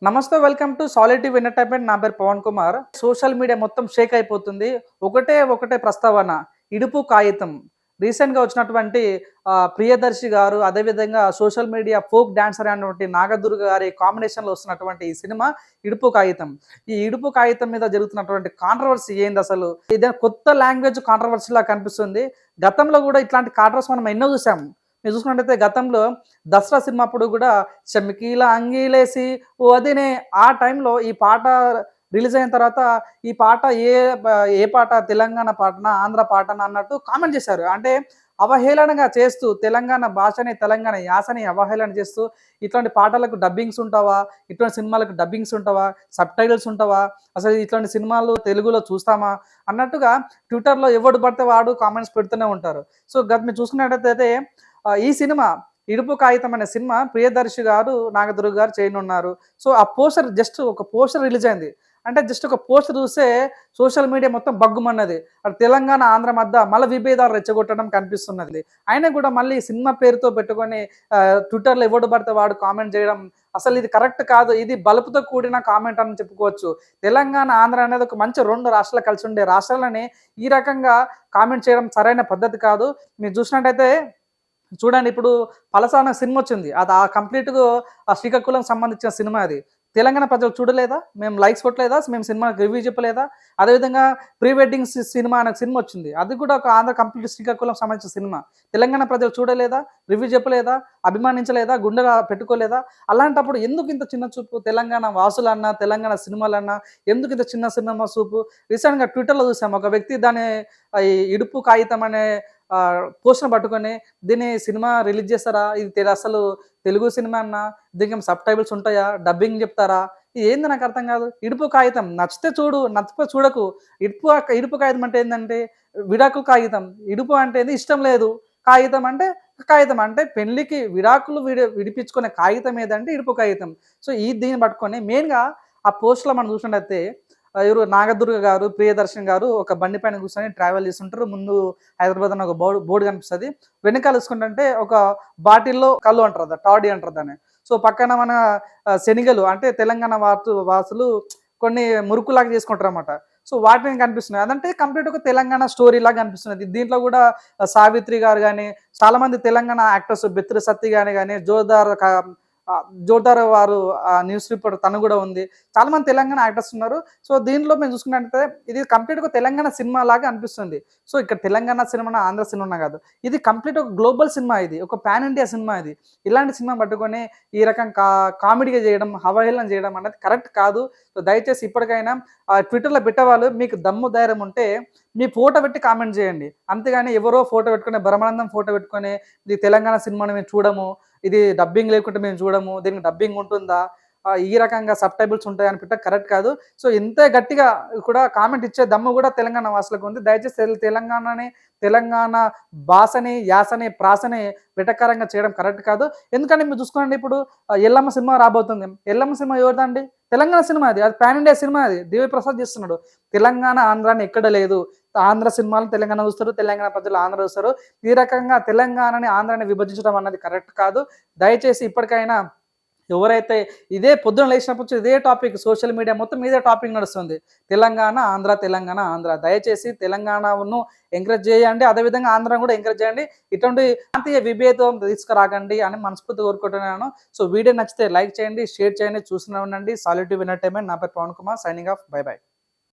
నమస్తే, welcome to సాలిటివ్ entertainment. నా పేరు పవన్ కుమార్. సోషల్ మీడియా మొత్తం షేక్ అయిపోతుంది. ఒకటే ప్రస్తావన, ఇడుపు కాగితం. రీసెంట్గా వచ్చినటువంటి ప్రియదర్శి గారు, అదేవిధంగా సోషల్ మీడియా ఫోక్ డాన్సర్ అయినటువంటి నాగదుర్గ గారి కాంబినేషన్లో వస్తున్నటువంటి ఈ సినిమా ఇడుపు కాగితం. ఈ ఇడుపు కాగితం మీద జరుగుతున్నటువంటి కాంట్రవర్సీ ఏంది అసలు? ఇది కొత్త లాంగ్వేజ్ కాంట్రవర్సీలా కనిపిస్తుంది. గతంలో కూడా ఇట్లాంటి కాంట్రవర్సీ మనం ఎన్నో చూసాము. మీరు చూసుకున్నట్టయితే గతంలో దసరా సినిమా అప్పుడు కూడా చమ్కీల అంగీలేసి ఓ అదినే ఆ టైంలో ఈ పాట రిలీజ్ అయిన తర్వాత ఈ పాట ఏ పాట, తెలంగాణ పాటనా ఆంధ్ర పాటనా అన్నట్టు కామెంట్ చేశారు. అంటే అవహేళనగా చేస్తూ తెలంగాణ భాషని, తెలంగాణ యాసని అవహేళన చేస్తూ ఇట్లాంటి పాటలకు డబ్బింగ్స్ ఉంటావా, ఇట్లాంటి సినిమాలకు డబ్బింగ్స్ ఉంటావా, సబ్ టైటిల్స్ ఉంటావా, అసలు ఇట్లాంటి సినిమాలు తెలుగులో చూస్తామా అన్నట్టుగా ట్విట్టర్లో ఎవడు పడితే వాడు కామెంట్స్ పెడుతూనే ఉంటారు. సో మీరు చూసుకున్నట్టయితే ఈ సినిమా ఇడుపు కాగితం అనే సినిమా ప్రియదర్శి గారు, నాగదుర్గ గారు చేయనున్నారు. సో ఆ పోస్టర్, జస్ట్ ఒక పోస్టర్ రిలీజ్ అయింది. అంటే జస్ట్ ఒక పోస్టర్ చూస్తే సోషల్ మీడియా మొత్తం బగ్గుమన్నది. అటు తెలంగాణ ఆంధ్ర మధ్య మళ్ళీ విభేదాలు రెచ్చగొట్టడం కనిపిస్తున్నది. అయినా కూడా మళ్ళీ సినిమా పేరుతో పెట్టుకొని ట్విట్టర్లో ఎవడు పడితే వాడు కామెంట్ చేయడం అసలు ఇది కరెక్ట్ కాదు. ఇది బలుపుతో కూడిన కామెంట్ అని చెప్పుకోవచ్చు. తెలంగాణ ఆంధ్ర అనేది ఒక మంచి రెండు రాష్ట్రాలు కలిసి ఉండే రాష్ట్రాలని ఈ రకంగా కామెంట్ చేయడం సరైన పద్ధతి కాదు. మీరు చూసినట్టయితే చూడండి, ఇప్పుడు పలసాన సినిమా వచ్చింది. అది కంప్లీట్గా శ్రీకాకుళం సంబంధించిన సినిమా. అది తెలంగాణ ప్రజలు చూడలేదా? మేము లైక్స్ కొట్టలేదా? మేము సినిమాకి రివ్యూ చెప్పలేదా? అదేవిధంగా ప్రీ వెడ్డింగ్ సినిమా అనే సినిమా వచ్చింది. అది కూడా ఒక ఆంధ్ర కంప్లీట్ శ్రీకాకుళం సంబంధించిన సినిమా. తెలంగాణ ప్రజలు చూడలేదా? రివ్యూ చెప్పలేదా? అభిమానించలేదా? గుండెగా పెట్టుకోలేదా? అలాంటప్పుడు ఎందుకు ఇంత చిన్న చూపు? తెలంగాణ వాసులన్నా, తెలంగాణ సినిమాలన్నా ఎందుకు ఇంత చిన్న సినిమా చూపు? రీసెంట్గా ట్విట్టర్లో చూసాము, ఒక వ్యక్తి దాని ఈ ఇడుపు కాగితం అనే పోస్టర్ పట్టుకొని దీన్ని సినిమా రిలీజ్ చేస్తారా, ఇది అసలు తెలుగు సినిమా అన్నా, దీనికి సబ్ టైటిల్స్ ఉంటాయా, డబ్బింగ్ చెప్తారా, ఇది ఏంది నాకు అర్థం కాదు. ఇడుపు కాగితం నచ్చితే చూడు, నచ్చితే చూడకు. ఇడుపు కాగితం అంటే ఏంటంటే విడాకులు కాగితం. ఇడుపు అంటే ఇష్టం లేదు, కాగితం అంటే పెళ్లికి విడాకులు విడిపించుకునే కాగితం ఏదంటే ఇడుపు కాగితం. సో దీన్ని పట్టుకొని మెయిన్గా ఆ పోస్ట్లో మనం చూసినట్టయితే ఎవరు నాగదుర్గ గారు, ప్రియదర్శన్ గారు ఒక బండి పైన కూర్చొని ట్రావెల్ చేస్తుంటారు. ముందు హైదరాబాద్ అని ఒక బోర్డు కనిపిస్తుంది. వెనకాల చూసుకుంటే ఒక బాటిల్లో కళ్ళు అంటారు, టాడీ అంటారు దాన్ని. సో పక్కన మన శనిగలు అంటే తెలంగాణ వాసులు కొన్ని మురుకులాగా చేసుకుంటారు అన్నమాట. సో వాటిని కనిపిస్తున్నాయి. అదంటే కంప్లీట్ ఒక తెలంగాణ స్టోరీ లాగా కనిపిస్తున్నది. దీంట్లో కూడా సావిత్రి గారు కానీ, చాలా మంది తెలంగాణ యాక్టర్స్, బెత్రి సత్తి కానీ జోర్దార్ వారు న్యూస్ రిపోర్టర్ తను కూడా ఉంది. చాలా మంది తెలంగాణ యాక్టర్స్ ఉన్నారు. సో దీంట్లో మేము చూసుకున్నట్టయితే ఇది కంప్లీట్గా తెలంగాణ సినిమా లాగా అనిపిస్తుంది. సో ఇక్కడ తెలంగాణ సినిమా, ఆంధ్ర సినిమా కాదు, ఇది కంప్లీట్ ఒక గ్లోబల్ సినిమా, ఇది ఒక పాన్ ఇండియా సినిమా. ఇది ఇలాంటి సినిమా పట్టుకొని ఈ రకం కామెడీగా చేయడం, అవహేళన చేయడం అనేది కరెక్ట్ కాదు. సో దయచేసి ఇప్పటికైనా ట్విట్టర్లో పెట్టేవాళ్ళు మీకు దమ్ము ధైర్యం ఉంటే మీ ఫోటో పెట్టి కామెంట్ చేయండి. అంతేగాని ఎవరో ఫోటో పెట్టుకుని, బ్రహ్మానందం ఫోటో పెట్టుకొని ఇది తెలంగాణ సినిమాని మేము చూడము, ఇది డబ్బింగ్ లేకుంటే మేము చూడము, దీనికి డబ్బింగ్ ఉంటుందా, ఈ రకంగా సబ్ టైటిల్స్ ఉంటాయని పెట్ట కరెక్ట్ కాదు. సో ఇంత గట్టిగా కూడా కామెంట్ ఇచ్చే దమ్ము కూడా తెలంగాణ వాసులకు ఉంది. దయచేసి తెలంగాణ భాషని, యాసని, ప్రాసని వెటకారంగా చేయడం కరెక్ట్ కాదు. ఎందుకంటే మీరు చూసుకోండి, ఇప్పుడు ఎల్లమ్మ సినిమా రాబోతుంది. ఎల్లమ్మ సినిమా ఎవరిదండి? తెలంగాణ సినిమా. అది పాన్ ఇండియా సినిమా. అది దేవి ప్రసాద్ చేస్తున్నాడు. తెలంగాణ ఆంధ్రాని ఎక్కడ లేదు. ఆంధ్ర సినిమాలు తెలంగాణ చూస్తారు, తెలంగాణ ప్రజలు ఆంధ్ర చూస్తారు. ఈ రకంగా తెలంగాణని ఆంధ్రాని విభజించడం అన్నది కరెక్ట్ కాదు. దయచేసి ఇప్పటికైనా ఎవరైతే ఇదే పొద్దున లేచినప్పుడు ఇదే టాపిక్, సోషల్ మీడియా మొత్తం ఇదే టాపిక్ నడుస్తుంది, తెలంగాణ ఆంధ్ర. దయచేసి తెలంగాణను ఎంకరేజ్ చేయండి, అదేవిధంగా ఆంధ్రాను కూడా ఎంకరేజ్ చేయండి. ఇటువంటి ప్రాంతీయ విభేదం తీసుకురాకండి అని మనస్ఫూర్తి కోరుకుంటున్నాను. సో వీడియో నచ్చితే లైక్ చేయండి, షేర్ చేయండి, చూస్తూనే ఉండండి సాలిటివ్ ఎంటర్టైన్మెంట్. నా పేరు Pavan Kumar, signing off. Bye by.